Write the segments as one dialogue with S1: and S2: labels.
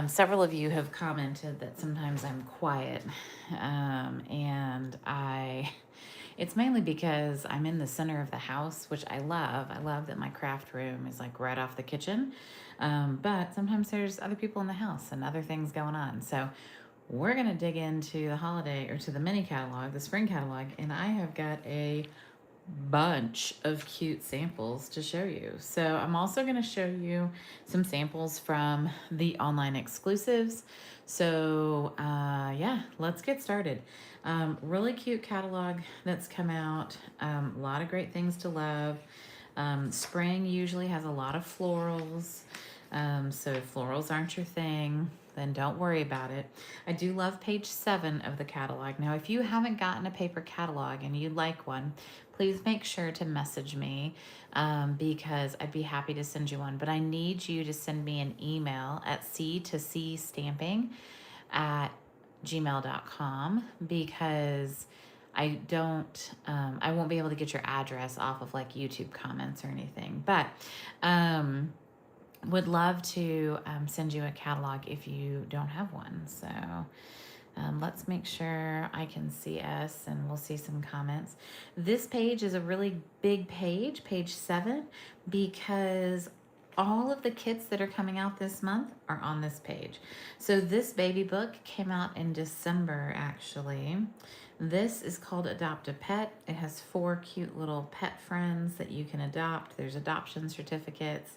S1: Several of you have commented that sometimes I'm quiet, and it's mainly because I'm in the center of the house, which I love. I love that my craft room is like right off the kitchen, but sometimes there's other people in the house and other things going on. So we're gonna dig into the holiday or to the mini catalog, the spring catalog, and I have got a bunch of cute samples to show you. So I'm also going to show you some samples from the online exclusives. So yeah, let's get started. Really cute catalog that's come out. A lot of great things to love. Spring usually has a lot of florals. So if florals aren't your thing, then don't worry about it. I do love page 7 of the catalog. Now, if you haven't gotten a paper catalog and you'd like one, please make sure to message me because I'd be happy to send you one. But I need you to send me an email at seatoseastampin at gmail.com because I won't be able to get your address off of like YouTube comments or anything. But would love to send you a catalog if you don't have one. So let's make sure I can see us and we'll see some comments. This page is a really big page, page 7, because all of the kits that are coming out this month are on this page. So this baby book came out in December, actually. This is called Adopt a Pet. It has 4 cute little pet friends that you can adopt. There's adoption certificates,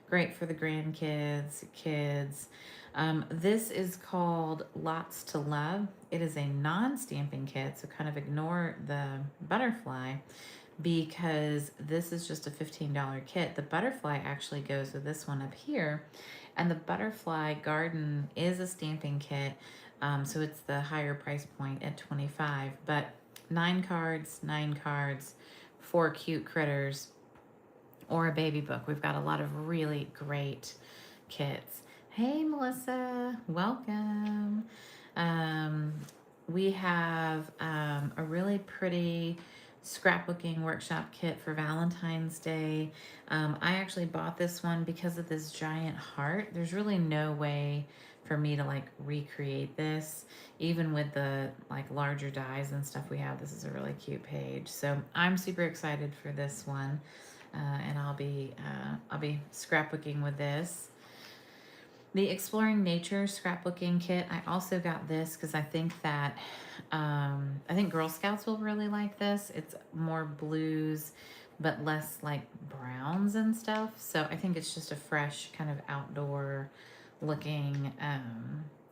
S1: great for the grandkids, kids. This is called Lots to Love. It is a non-stamping kit, so kind of ignore the butterfly because this is just a $15 kit. The butterfly actually goes with this one up here, and the butterfly garden is a stamping kit, so it's the higher price point at 25. But 9 cards, 4 cute critters, or a baby book. We've got a lot of really great kits. Hey, Melissa, welcome. We have a really pretty scrapbooking workshop kit for Valentine's Day. I actually bought this one because of this giant heart. There's really no way for me to like recreate this, even with the like larger dies and stuff we have. This is a really cute page, so I'm super excited for this one. And I'll be scrapbooking with this. The Exploring Nature scrapbooking kit. I also got this because I think that I think Girl Scouts will really like this. It's more blues, but less like browns and stuff. So I think it's just a fresh kind of outdoor looking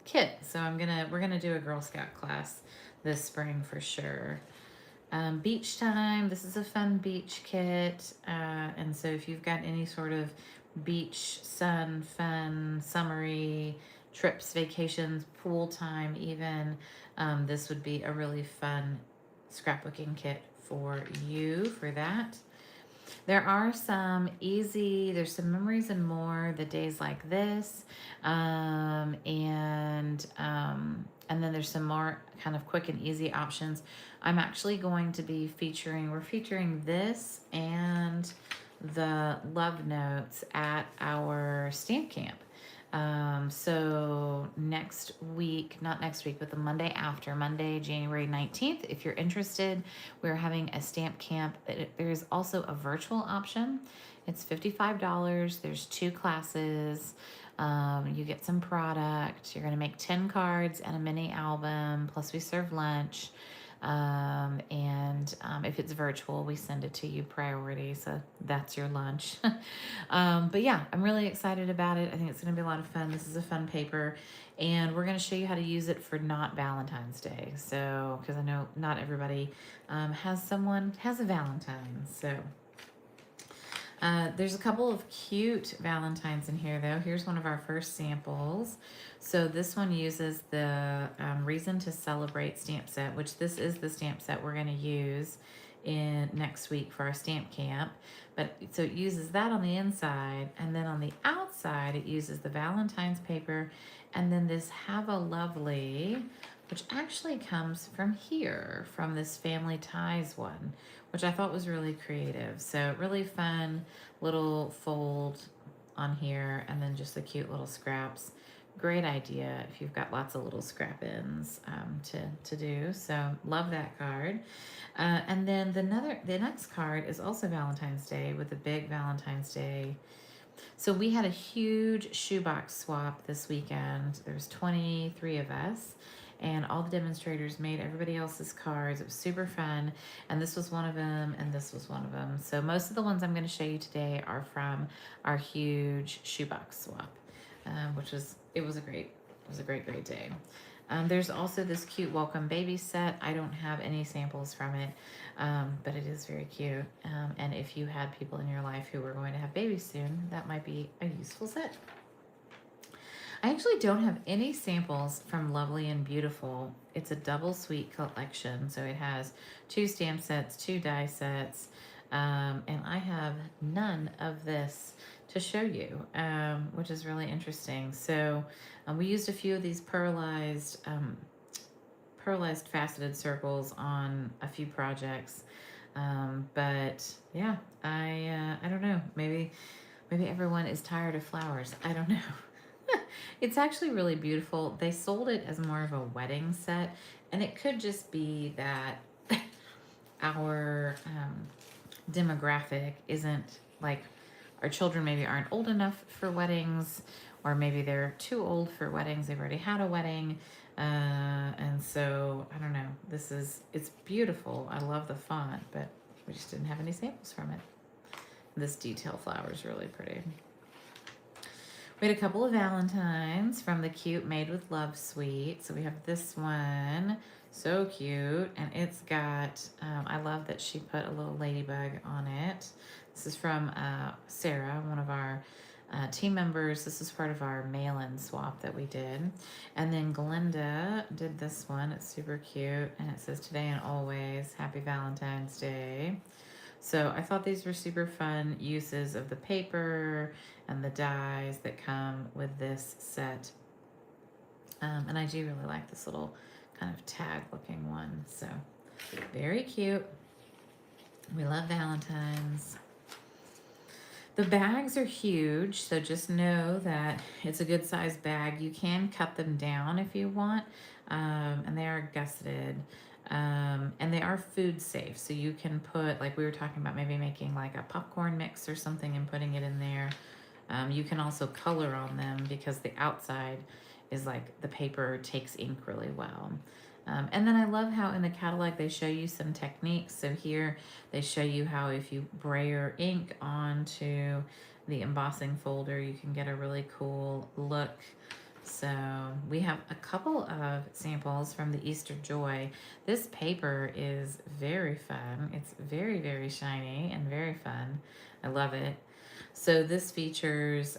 S1: kit. So we're gonna do a Girl Scout class this spring for sure. Beach time. This is a fun beach kit. And so if you've got any sort of beach, sun, fun, summery trips, vacations, pool time even, this would be a really fun scrapbooking kit for you for that. There are there's some memories and more, the days like this. And then there's some more kind of quick and easy options. We're featuring this and the love notes at our stamp camp. So next week, not next week, but the Monday after, Monday, January 19th, if you're interested, we're having a stamp camp. There's also a virtual option. It's $55. There's 2 classes. You get some product. You're going to make 10 cards and a mini album. Plus we serve lunch. If it's virtual, we send it to you priority. So that's your lunch. But yeah, I'm really excited about it. I think it's going to be a lot of fun. This is a fun paper, and we're going to show you how to use it for not Valentine's Day. So, because I know not everybody has a Valentine. So there's a couple of cute Valentines in here, though. Here's one of our first samples. So this one uses the Reason to Celebrate stamp set, which this is the stamp set we're going to use in next week for our stamp camp. But so it uses that on the inside, and then on the outside it uses the Valentine's paper, and then this Have a Lovely, which actually comes from here, from this Family Ties one, which I thought was really creative. So really fun little fold on here, and then just the cute little scraps great idea if you've got lots of little scrap ins to do. So love that card. And then the next card is also Valentine's Day with a big Valentine's Day. So we had a huge shoebox swap this weekend. There was 23 of us, and all the demonstrators made everybody else's cards. It was super fun, and this was one of them, and this was one of them. So most of the ones I'm going to show you today are from our huge shoebox swap, which was it was a great day. There's also this cute welcome baby set. I don't have any samples from it, but it is very cute. And if you had people in your life who were going to have babies soon, that might be a useful set. I actually don't have any samples from Lovely and Beautiful. It's a double suite collection, so it has 2 stamp sets, 2 die sets, and I have none of this to show you, which is really interesting. So we used a few of these pearlized faceted circles on a few projects, but yeah, I don't know. Maybe everyone is tired of flowers. I don't know. It's actually really beautiful. They sold it as more of a wedding set, and it could just be that our demographic isn't like our children maybe aren't old enough for weddings, or maybe they're too old for weddings. They've already had a wedding. And so I don't know. It's beautiful. I love the font, but we just didn't have any samples from it. This detail flower is really pretty. We had a couple of Valentines from the cute Made with Love suite. So we have this one, so cute, and it's got, I love that she put a little ladybug on it. This is from Sarah, one of our team members. This is part of our mail-in swap that we did. And then Glenda did this one. It's super cute, and it says today and always, happy Valentine's Day. So I thought these were super fun uses of the paper and the dies that come with this set. And I do really like this little kind of tag looking one. So very cute. We love Valentine's. The bags are huge, so just know that it's a good size bag. You can cut them down if you want, and they are gusseted. And they are food safe, so you can put, like we were talking about, maybe making like a popcorn mix or something and putting it in there. You can also color on them because the outside is like the paper takes ink really well. And then I love how in the catalog they show you some techniques. So here they show you how if you brayer ink onto the embossing folder, you can get a really cool look. So we have a couple of samples from the Easter Joy. This paper is very fun. It's very, very shiny and very fun. I love it. So this features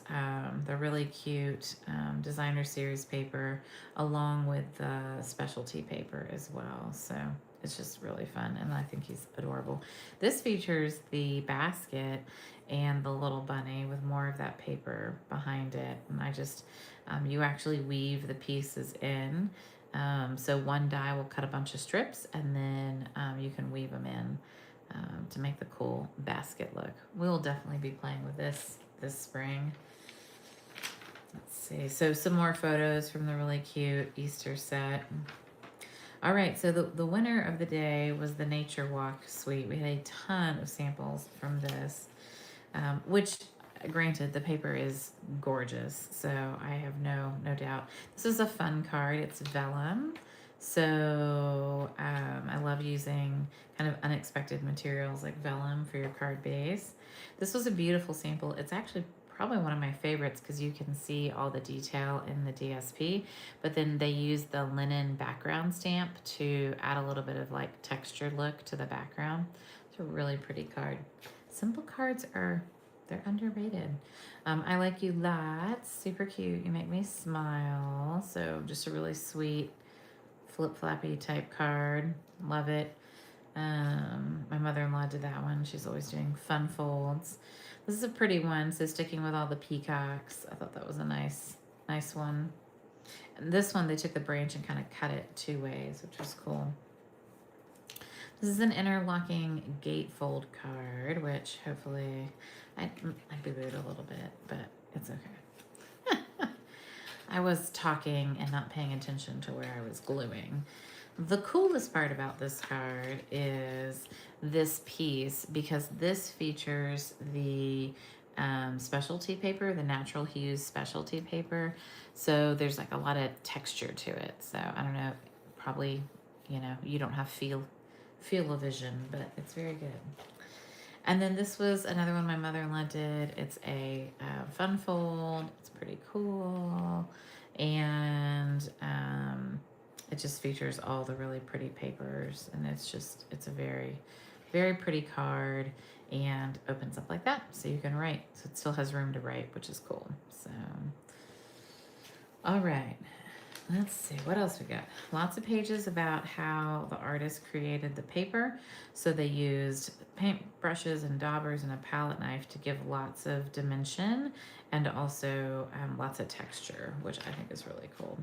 S1: the really cute designer series paper along with the specialty paper as well. So it's just really fun, and I think he's adorable. This features the basket and the little bunny with more of that paper behind it. And I just, you actually weave the pieces in. So one die will cut a bunch of strips, and then you can weave them in to make the cool basket look. We'll definitely be playing with this spring. Let's see. So some more photos from the really cute Easter set. All right, so the winner of the day was the Nature Walk suite. We had a ton of samples from this, which, granted, the paper is gorgeous, so I have no doubt. This is a fun card. It's vellum, so I love using kind of unexpected materials like vellum for your card base. This was a beautiful sample. It's actually probably one of my favorites because you can see all the detail in the DSP, but then they use the linen background stamp to add a little bit of like textured look to the background. It's a really pretty card. Simple cards they're underrated. I like you lots. Super cute. You make me smile. So just a really sweet flip-flappy type card. Love it. My mother-in-law did that one. She's always doing fun folds. This is a pretty one, so sticking with all the peacocks. I thought that was a nice one. And this one, they took the branch and kind of cut it 2 ways, which was cool. This is an interlocking gatefold card, which hopefully I boo-booed a little bit, but it's okay. I was talking and not paying attention to where I was gluing. The coolest part about this card is this piece, because this features the specialty paper, the natural hues specialty paper. So there's like a lot of texture to it. So I don't know, probably, you don't have feel of vision, but it's very good. And then this was another one my mother-in-law did. It's a fun fold. It's pretty cool. And it just features all the really pretty papers. And it's a very, very pretty card, and opens up like that. So you can write. So it still has room to write, which is cool. So, all right. Let's see, what else we got? Lots of pages about how the artist created the paper. So they used paint brushes and daubers and a palette knife to give lots of dimension, and also lots of texture, which I think is really cool.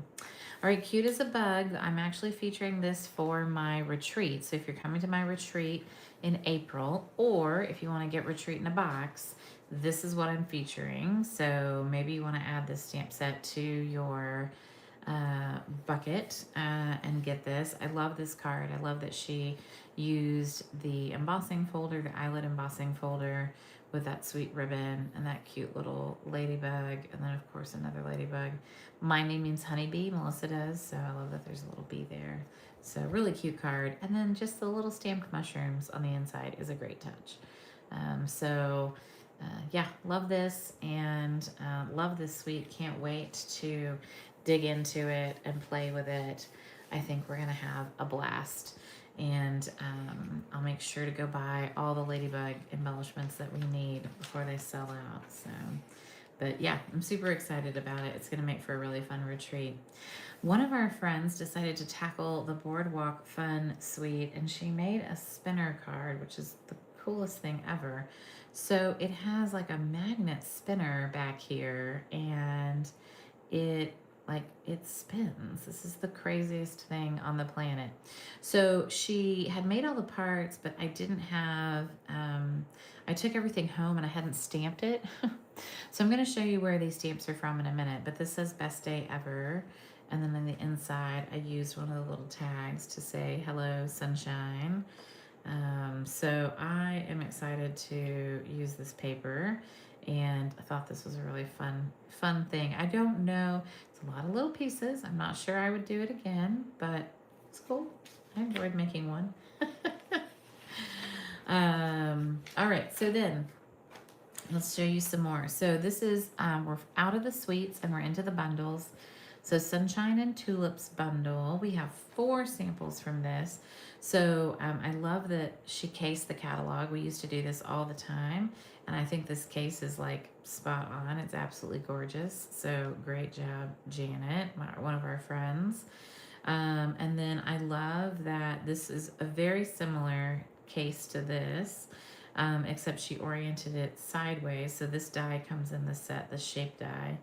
S1: All right, Cute as a Bug. I'm actually featuring this for my retreat. So if you're coming to my retreat in April, or if you want to get Retreat in a Box, this is what I'm featuring. So maybe you want to add this stamp set to your bucket and get this. I love this card. I love that she used the embossing folder, the eyelet embossing folder, with that sweet ribbon and that cute little ladybug, and then of course another ladybug. My name means honeybee, Melissa does, so I love that there's a little bee there. So really cute card. And then just the little stamped mushrooms on the inside is a great touch. Yeah, love this, and love this suite. Can't wait to dig into it and play with it. I think we're gonna have a blast, and I'll make sure to go buy all the ladybug embellishments that we need before they sell out. So, but yeah, I'm super excited about it. It's gonna make for a really fun retreat. One of our friends decided to tackle the Boardwalk Fun Suite, and she made a spinner card, which is the coolest thing ever. So it has like a magnet spinner back here, and it it spins. This is the craziest thing on the planet. So she had made all the parts, but I didn't have I took everything home and I hadn't stamped it. So I'm going to show you where these stamps are from in a minute, but this says best day ever. And then on the inside, I used one of the little tags to say hello sunshine. So I am excited to use this paper, and I thought this was a really fun thing. I don't know, it's a lot of little pieces. I'm not sure I would do it again, but it's cool. I enjoyed making one. All right, so then let's show you some more. So this is, we're out of the suites and we're into the bundles. So Sunshine and Tulips bundle, we have 4 samples from this. So I love that she cased the catalog. We used to do this all the time, and I think this case is like spot on. It's absolutely gorgeous. So great job, Janet, one of our friends. And then I love that this is a very similar case to this, except she oriented it sideways. So this die comes in the set, the shape die.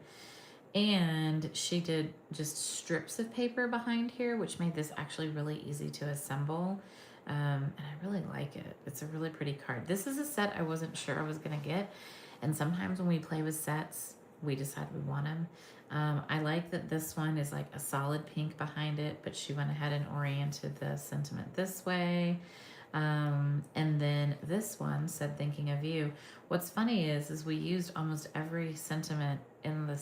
S1: And she did just strips of paper behind here, which made this actually really easy to assemble. And I really like it. It's a really pretty card. This is a set I wasn't sure I was going to get. And sometimes when we play with sets, we decide we want them. I like that this one is like a solid pink behind it, but she went ahead and oriented the sentiment this way. And then this one said, thinking of you. What's funny is we used almost every sentiment in the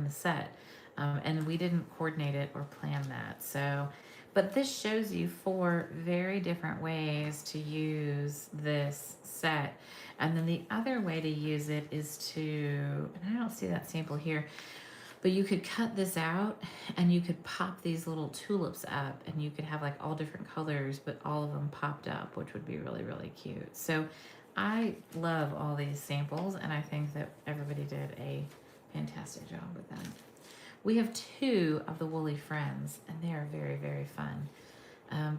S1: set, and we didn't coordinate it or plan that. So, but this shows you 4 very different ways to use this set. And then the other way to use it is to, and I don't see that sample here, but you could cut this out and you could pop these little tulips up, and you could have like all different colors, but all of them popped up, which would be really, really cute. So I love all these samples, and I think that everybody did a fantastic job with them. We have 2 of the Woolly Friends, and they are very, very fun.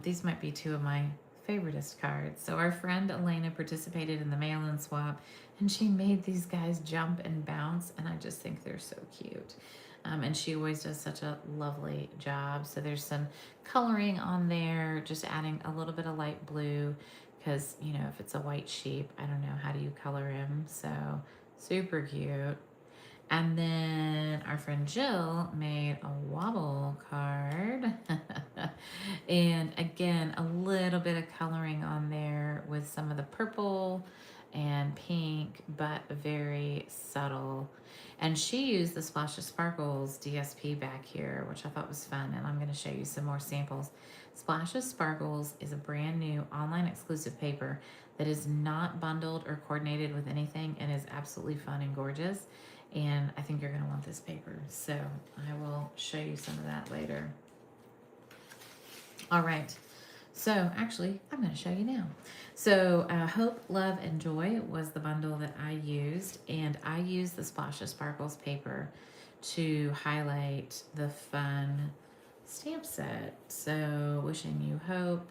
S1: These might be 2 of my favoriteest cards. So our friend Elena participated in the mail-in swap, and she made these guys jump and bounce, and I just think they're so cute. And she always does such a lovely job. So there's some coloring on there, just adding a little bit of light blue, because, you know, if it's a white sheep, I don't know, how do you color him? So super cute. And then our friend Jill made a wobble card. And again, a little bit of coloring on there with some of the purple and pink, but very subtle. And she used the Splash of Sparkles DSP back here, which I thought was fun. And I'm going to show you some more samples. Splash of Sparkles is a brand new online exclusive paper that is not bundled or coordinated with anything and is absolutely fun and gorgeous. And I think you're going to want this paper. So I will show you some of that later. All right. So actually, I'm going to show you now. So Hope, Love, and Joy was the bundle that I used. And I used the Splash of Sparkles paper to highlight the fun stamp set. So Wishing You Hope.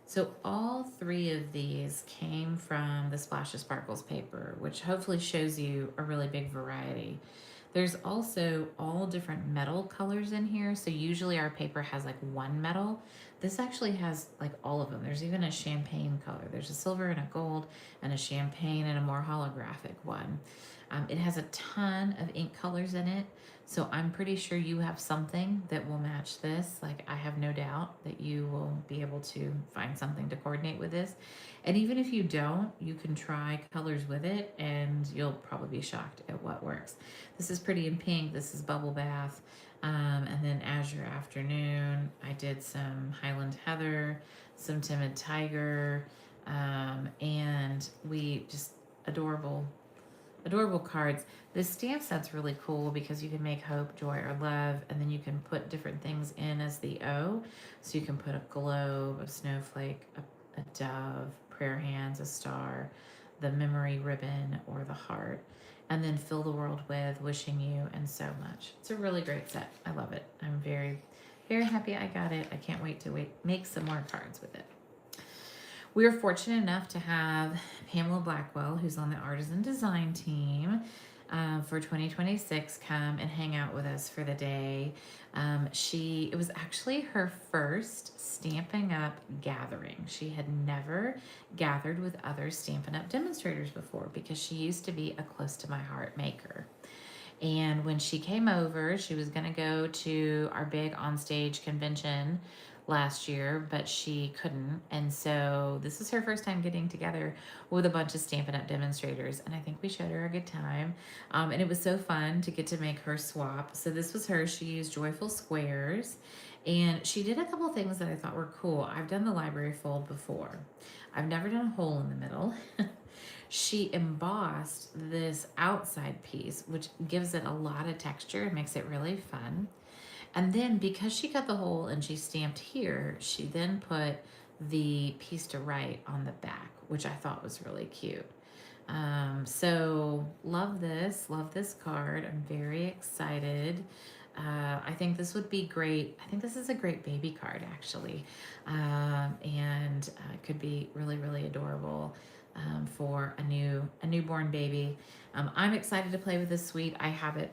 S1: So all three of these came from the Splash of Sparkles paper, which hopefully shows you a really big variety. There's also all different metal colors in here. So usually our paper has like one metal. This actually has like all of them. There's even a champagne color. There's a silver and a gold and a champagne and a more holographic one. It has a ton of ink colors in it. So I'm pretty sure you have something that will match this. Like I have no doubt that you will be able to find something to coordinate with this. And even if you don't, you can try colors with it and you'll probably be shocked at what works. This is Pretty in Pink. This is Bubble Bath. And then Azure Afternoon. I did some Highland Heather, some Timid Tiger, and we just adorable cards. This stamp set's really cool because you can make hope, joy, or love, and then you can put different things in as the O. So you can put a globe, a snowflake, a dove, prayer hands, a star, the memory ribbon, or the heart, and then fill the world with wishing you and so much. It's a really great set. I love it. I'm very, very happy I got it. I can't wait to make some more cards with it. We are fortunate enough to have Pamela Blackwell, who's on the Artisan Design team, for 2026, come and hang out with us for the day. It was actually her first Stampin' Up gathering. She had never gathered with other Stampin' Up demonstrators before because she used to be a close to my heart maker. And when she came over, she was going to go to our big onstage convention last year, but she couldn't. And so this is her first time getting together with a bunch of Stampin' Up demonstrators. And I think we showed her a good time. And it was so fun to get to make her swap. So this was her. She used Joyful Squares. And she did a couple things that I thought were cool. I've done the library fold before. I've never done a hole in the middle. She embossed this outside piece, which gives it a lot of texture and makes it really fun. And then because she cut the hole and she stamped here, she then put the piece to write on the back, which I thought was really cute. So love this card. I'm very excited. I think this would be great. I think this is a great baby card actually. And could be really, really adorable for a newborn baby. I'm excited to play with this suite. I have it.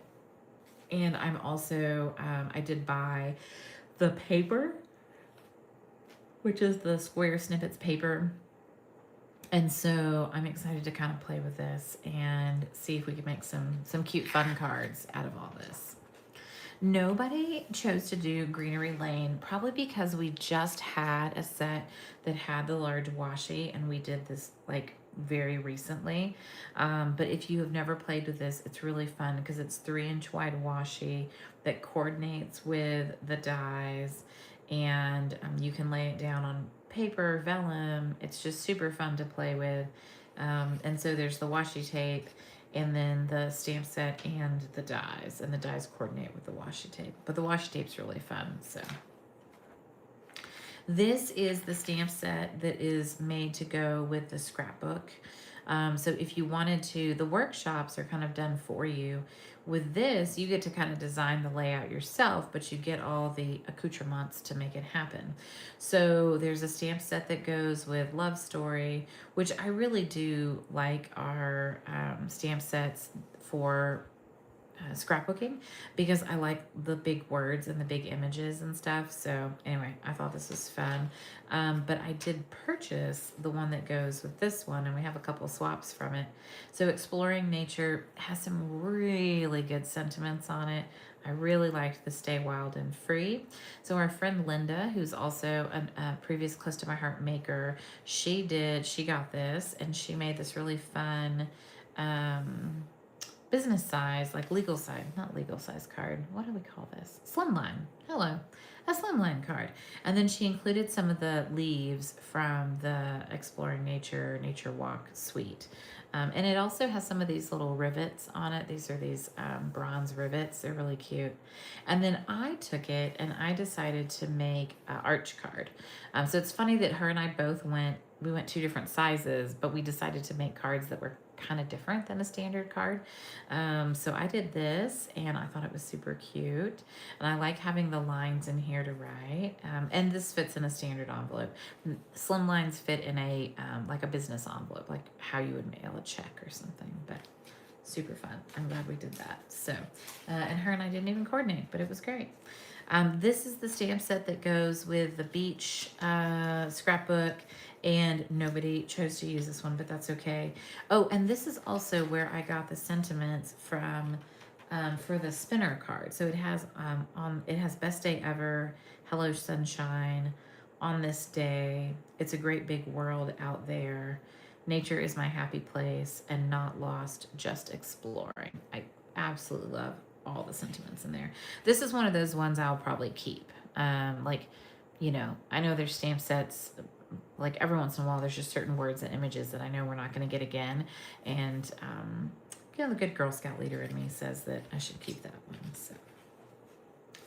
S1: And I'm also, I did buy the paper, which is the Square Snippets paper. And so I'm excited to kind of play with this and see if we can make some cute fun cards out of all this. Nobody chose to do Greenery Lane, probably because we just had a set that had the large washi and we did this like very recently. But if you have never played with this, it's really fun because it's 3-inch wide washi that coordinates with the dies, and you can lay it down on paper, vellum. It's just super fun to play with. And so there's the washi tape and then the stamp set and the dies coordinate with the washi tape, but the washi tape's really fun. So this is the stamp set that is made to go with the scrapbook. So if you wanted to, the workshops are kind of done for you. With this, you get to kind of design the layout yourself, but you get all the accoutrements to make it happen. So there's a stamp set that goes with Love Story, which I really do like our stamp sets for scrapbooking because I like the big words and the big images and stuff. So anyway, I thought this was fun. But I did purchase the one that goes with this one, and we have a couple swaps from it. So Exploring Nature has some really good sentiments on it. I really liked the Stay Wild and Free. So our friend Linda, who's also a previous Close to My Heart maker, she got this and she made this really fun business size, like legal size, not legal size card. What do we call this? Slimline. Hello. A slimline card. And then she included some of the leaves from the Exploring Nature Nature Walk suite. And it also has some of these little rivets on it. These are these bronze rivets. They're really cute. And then I took it and I decided to make an arch card. So it's funny that her and I both we went 2 different sizes, but we decided to make cards that were kind of different than a standard card. So I did this and I thought it was super cute. And I like having the lines in here to write. And this fits in a standard envelope. Slim lines fit in a like a business envelope, like how you would mail a check or something. But super fun. I'm glad we did that. So, and her and I didn't even coordinate, but it was great. This is the stamp set that goes with the beach scrapbook, and nobody chose to use this one, but that's okay. Oh, and this is also where I got the sentiments from for the spinner card. So it has it has Best Day Ever, Hello Sunshine, On This Day, It's a Great Big World Out There, Nature is My Happy Place, and Not Lost, Just Exploring. I absolutely love all the sentiments in there. This is one of those ones I'll probably keep. Like, I know there's stamp sets, like every once in a while, there's just certain words and images that I know we're not going to get again. And, the good Girl Scout leader in me says that I should keep that one. So,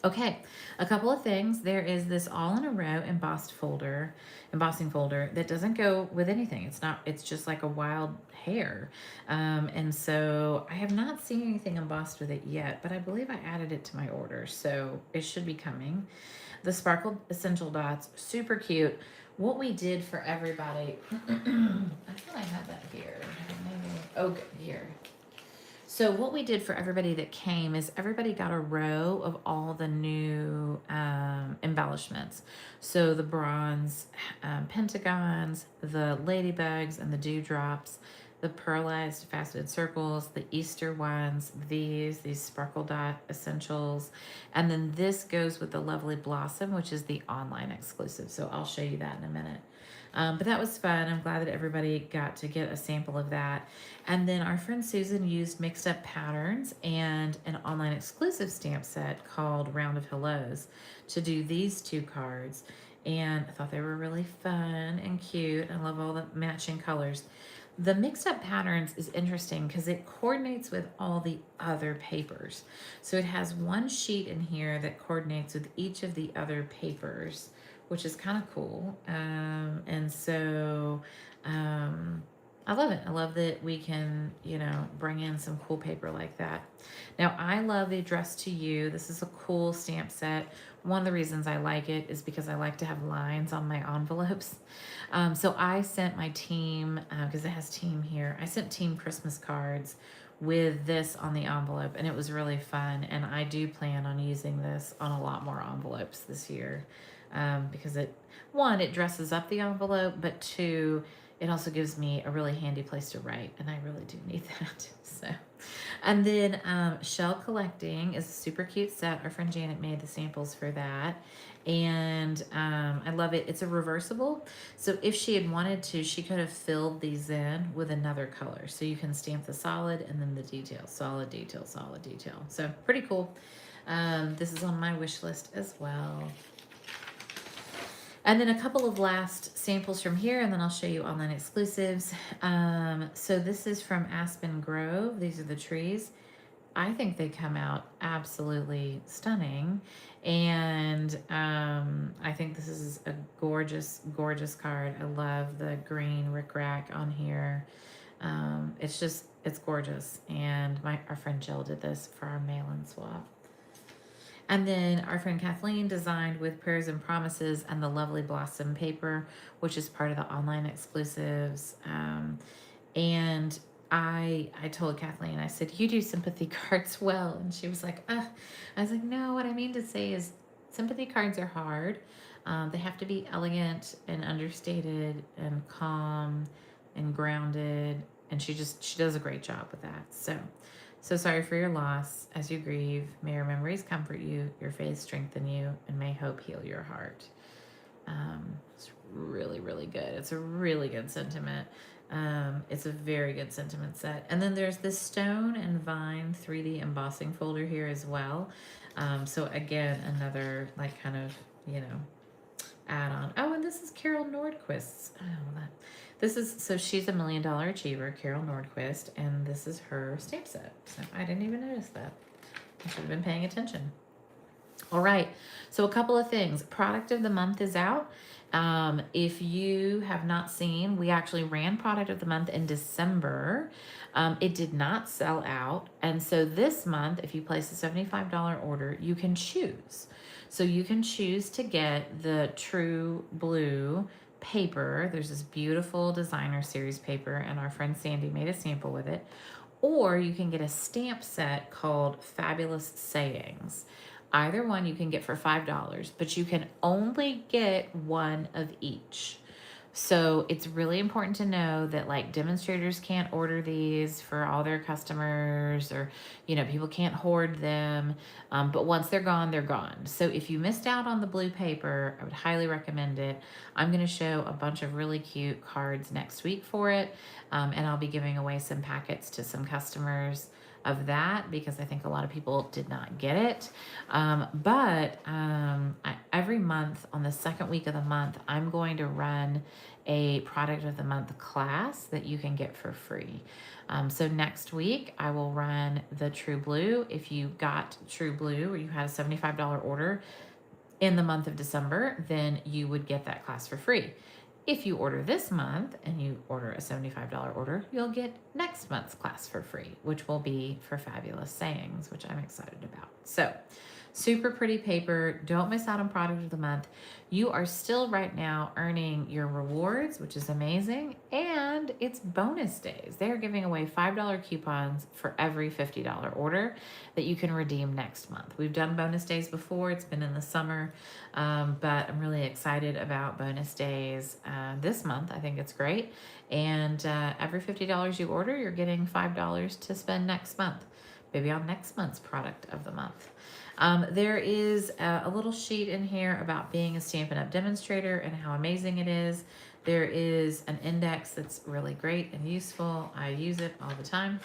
S1: okay, a couple of things. There is this all in a row embossing folder that doesn't go with anything. It's just like a wild hair. And so I have not seen anything embossed with it yet, but I believe I added it to my order. So it should be coming. The sparkled essential dots, super cute. What we did for everybody, I thought I had that here. Maybe, oh, good, here. So what we did for everybody that came is everybody got a row of all the new embellishments. So the bronze pentagons, the ladybugs and the dewdrops, the pearlized faceted circles, the Easter ones, these sparkle dot essentials. And then this goes with the lovely blossom, which is the online exclusive. So I'll show you that in a minute. But that was fun. I'm glad that everybody got to get a sample of that. And then our friend Susan used Mixed Up Patterns and an online exclusive stamp set called Round of Hellos to do these 2 cards. And I thought they were really fun and cute. I love all the matching colors. The Mixed Up Patterns is interesting because it coordinates with all the other papers. So it has one sheet in here that coordinates with each of the other papers, which is kind of cool. And so I love it. I love that we can, bring in some cool paper like that. Now, I love the Address to You. This is a cool stamp set. One of the reasons I like it is because I like to have lines on my envelopes. So I sent my team, because it has team here, I sent team Christmas cards with this on the envelope, and it was really fun. And I do plan on using this on a lot more envelopes this year. Because it dresses up the envelope, but 2, it also gives me a really handy place to write, and I really do need that. So, and then Shell Collecting is a super cute set. Our friend Janet made the samples for that, and I love it. It's a reversible, so if she had wanted to, she could have filled these in with another color. So you can stamp the solid and then the detail, solid detail, solid detail. So pretty cool. This is on my wish list as well. And then a couple of last samples from here, and then I'll show you online exclusives. So this is from Aspen Grove. These are the trees. I think they come out absolutely stunning. And I think this is a gorgeous, gorgeous card. I love the green rickrack on here. It's gorgeous. And our friend Jill did this for our mail-in swap. And then our friend Kathleen designed with Prayers and Promises and the lovely Blossom paper, which is part of the online exclusives. And I told Kathleen, I said, you do sympathy cards well. And she was like, I was like, no, what I mean to say is sympathy cards are hard. They have to be elegant and understated and calm and grounded. And she does a great job with that. So sorry for your loss as you grieve. May your memories comfort you, your faith strengthen you, and may hope heal your heart. It's really, really good. It's a really good sentiment. It's a very good sentiment set. And then there's this Stone and Vine 3D embossing folder here as well. So again, another like kind of, you know, add on. Oh, and this is Carol Nordquist's. Oh, this is, so she's a $1 Million Achiever, Carol Nordquist, and this is her stamp set. So I didn't even notice that. I should have been paying attention. All right, so a couple of things. Product of the month is out. If you have not seen, we actually ran product of the month in December. It did not sell out. And so this month, if you place a $75 order, you can choose. So you can choose to get the True Blue paper. There's this beautiful designer series paper, and our friend Sandy made a sample with it. Or you can get a stamp set called Fabulous Sayings. Either one you can get for $5, but you can only get one of each. So it's really important to know that like demonstrators can't order these for all their customers, or, you know, people can't hoard them. But once they're gone, they're gone. So if you missed out on the blue paper, I would highly recommend it. I'm going to show a bunch of really cute cards next week for it. And I'll be giving away some packets to some customers of that because I think a lot of people did not get it. Every month on the second week of the month, I'm going to run a product of the month class that you can get for free. So next week I will run the True Blue. If you got True Blue or you had a $75 order in the month of December, then you would get that class for free. If you order this month and you order a $75 order, you'll get next month's class for free, which will be for Fabulous Sayings, which I'm excited about. So super pretty paper. Don't miss out on product of the month. You are still right now earning your rewards, which is amazing. And it's bonus days. They're giving away $5 coupons for every $50 order that you can redeem next month. We've done bonus days before. It's been in the summer, but I'm really excited about bonus days this month. I think it's great. And every $50 you order, you're getting $5 to spend next month, maybe on next month's product of the month. There is a little sheet in here about being a Stampin' Up! Demonstrator and how amazing it is. There is an index that's really great and useful. I use it all the time.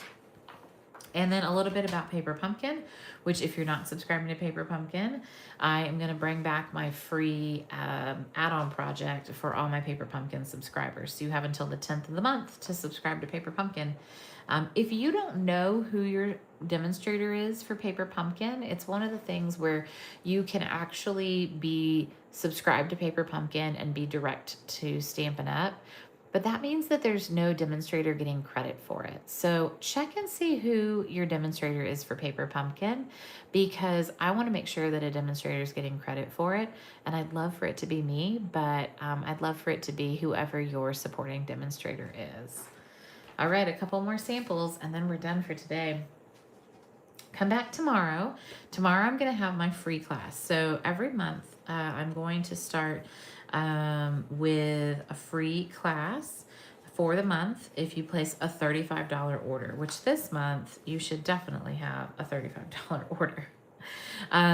S1: And then a little bit about Paper Pumpkin, which if you're not subscribing to Paper Pumpkin, I am going to bring back my free add-on project for all my Paper Pumpkin subscribers. So you have until the 10th of the month to subscribe to Paper Pumpkin. If you don't know who your demonstrator is for Paper Pumpkin, it's one of the things where you can actually be subscribed to Paper Pumpkin and be direct to Stampin' Up!, but that means that there's no demonstrator getting credit for it. So check and see who your demonstrator is for Paper Pumpkin, because I want to make sure that a demonstrator is getting credit for it. And I'd love for it to be me, but I'd love for it to be whoever your supporting demonstrator is. All right, a couple more samples and then we're done for today. Come back tomorrow. Tomorrow I'm going to have my free class. So every month I'm going to start with a free class for the month if you place a $35 order, which this month you should definitely have a $35 order.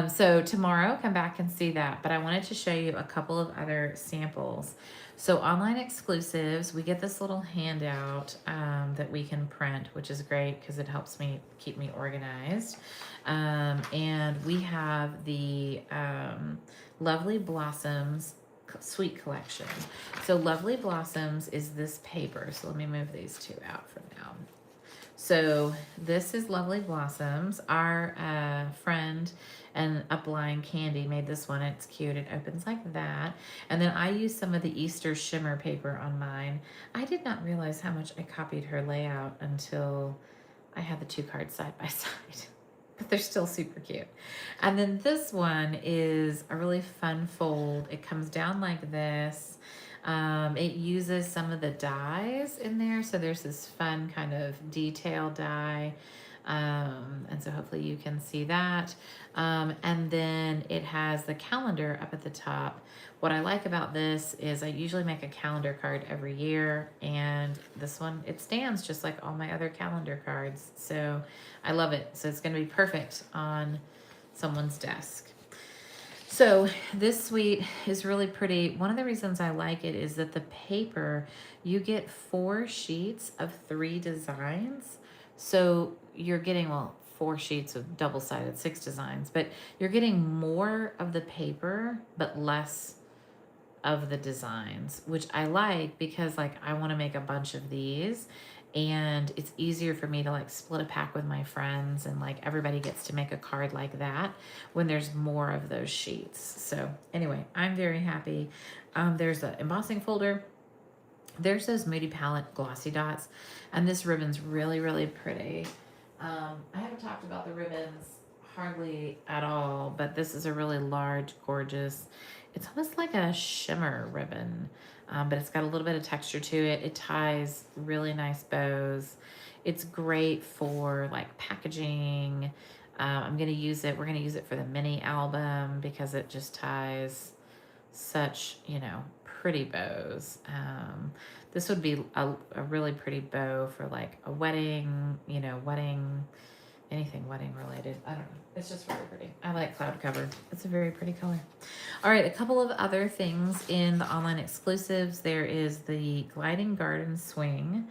S1: So tomorrow, come back and see that. But I wanted to show you a couple of other samples. So online exclusives, we get this little handout that we can print, which is great because it helps me keep me organized. And we have the Lovely Blossoms Sweet Collection. So Lovely Blossoms is this paper. So let me move these two out for now. So this is Lovely Blossoms. Our friend and upline Candy made this one. It's cute. It opens like that. And then I used some of the Easter shimmer paper on mine. I did not realize how much I copied her layout until I had the two cards side by side. But they're still super cute. And then this one is a really fun fold. It comes down like this. It uses some of the dyes in there. So there's this fun kind of detail dye. And so hopefully you can see that. And then it has the calendar up at the top. What I like about this is I usually make a calendar card every year, and this one, it stands just like all my other calendar cards. So I love it. So it's going to be perfect on someone's desk. So this suite is really pretty. One of the reasons I like it is that the paper, you get 4 sheets of 3 designs. So you're getting, well, 4 sheets of double-sided 6 designs, but you're getting more of the paper, but less of the designs, which I like because like I want to make a bunch of these, and it's easier for me to like split a pack with my friends, and like everybody gets to make a card like that when there's more of those sheets. So anyway, I'm very happy. There's an embossing folder. There's those Moody Palette glossy dots, and this ribbon's really, really pretty. I haven't talked about the ribbons hardly at all, but this is a really large, gorgeous, it's almost like a shimmer ribbon, but it's got a little bit of texture to it. It ties really nice bows. It's great for like packaging. I'm going to use it. We're going to use it for the mini album because it just ties such, you know, pretty bows. This would be a really pretty bow for like a wedding, you know, anything wedding related. I don't know. It's just very pretty. I like cloud cover. It's a very pretty color. All right, a couple of other things in the online exclusives. There is the Gliding Garden Swing.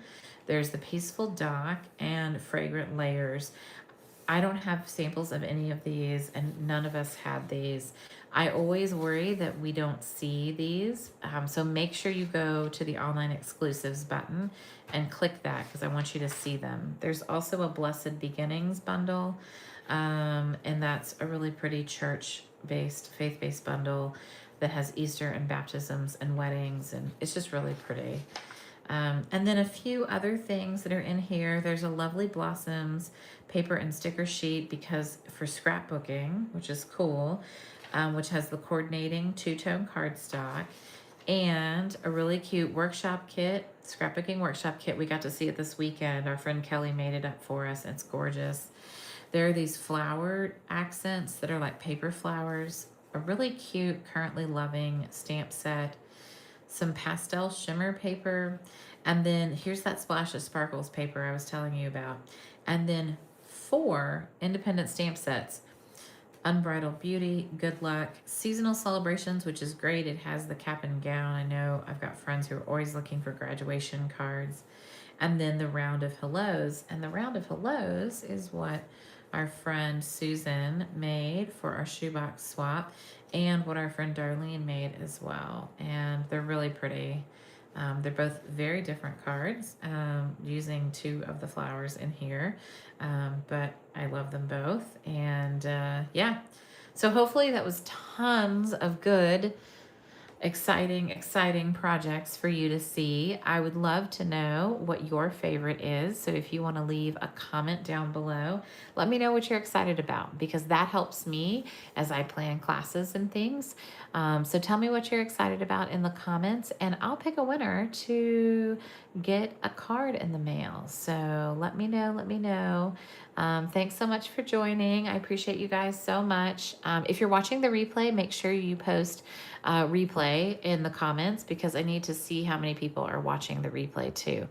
S1: There's the Peaceful Dock and Fragrant Layers. I don't have samples of any of these, and none of us had these. I always worry that we don't see these. So make sure you go to the online exclusives button and click that because I want you to see them. There's also a Blessed Beginnings bundle, and that's a really pretty church-based, faith-based bundle that has Easter and baptisms and weddings, and it's just really pretty. And then a few other things that are in here. There's a Lovely Blossoms paper and sticker sheet because for scrapbooking, which is cool, which has the coordinating 2-tone cardstock and a really cute workshop kit, scrapbooking workshop kit. We got to see it this weekend. Our friend Kelly made it up for us. It's gorgeous. There are these flower accents that are like paper flowers, a really cute, currently loving stamp set, some pastel shimmer paper, and then here's that Splash of Sparkles paper I was telling you about, and then 4 independent stamp sets. Unbridled Beauty, Good Luck, Seasonal Celebrations, which is great. It has the cap and gown. I know I've got friends who are always looking for graduation cards. And then the Round of Hellos. And the Round of Hellos is what our friend Susan made for our shoebox swap, and what our friend Darlene made as well. And they're really pretty. They're both very different cards, using 2 of the flowers in here, but I love them both. And yeah, so hopefully that was tons of good, exciting projects for you to see. I would love to know what your favorite is. So if you want to leave a comment down below, let me know what you're excited about, because that helps me as I plan classes and things. So tell me what you're excited about in the comments, and I'll pick a winner to get a card in the mail. So let me know. Thanks so much for joining. I appreciate you guys so much. If you're watching the replay, make sure you post replay in the comments, because I need to see how many people are watching the replay too.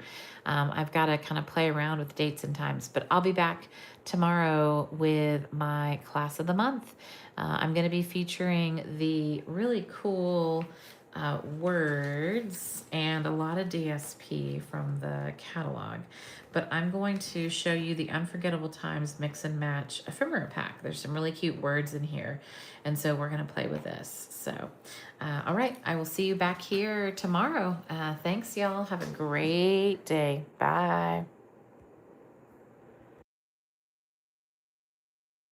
S1: I've got to kind of play around with dates and times, but I'll be back tomorrow with my class of the month. I'm going to be featuring the really cool words and a lot of DSP from the catalog, but I'm going to show you the Unforgettable Times Mix and Match ephemera pack. There's some really cute words in here, and so we're going to play with this. So all right, I will see you back here tomorrow. Thanks, y'all. Have a great day. Bye.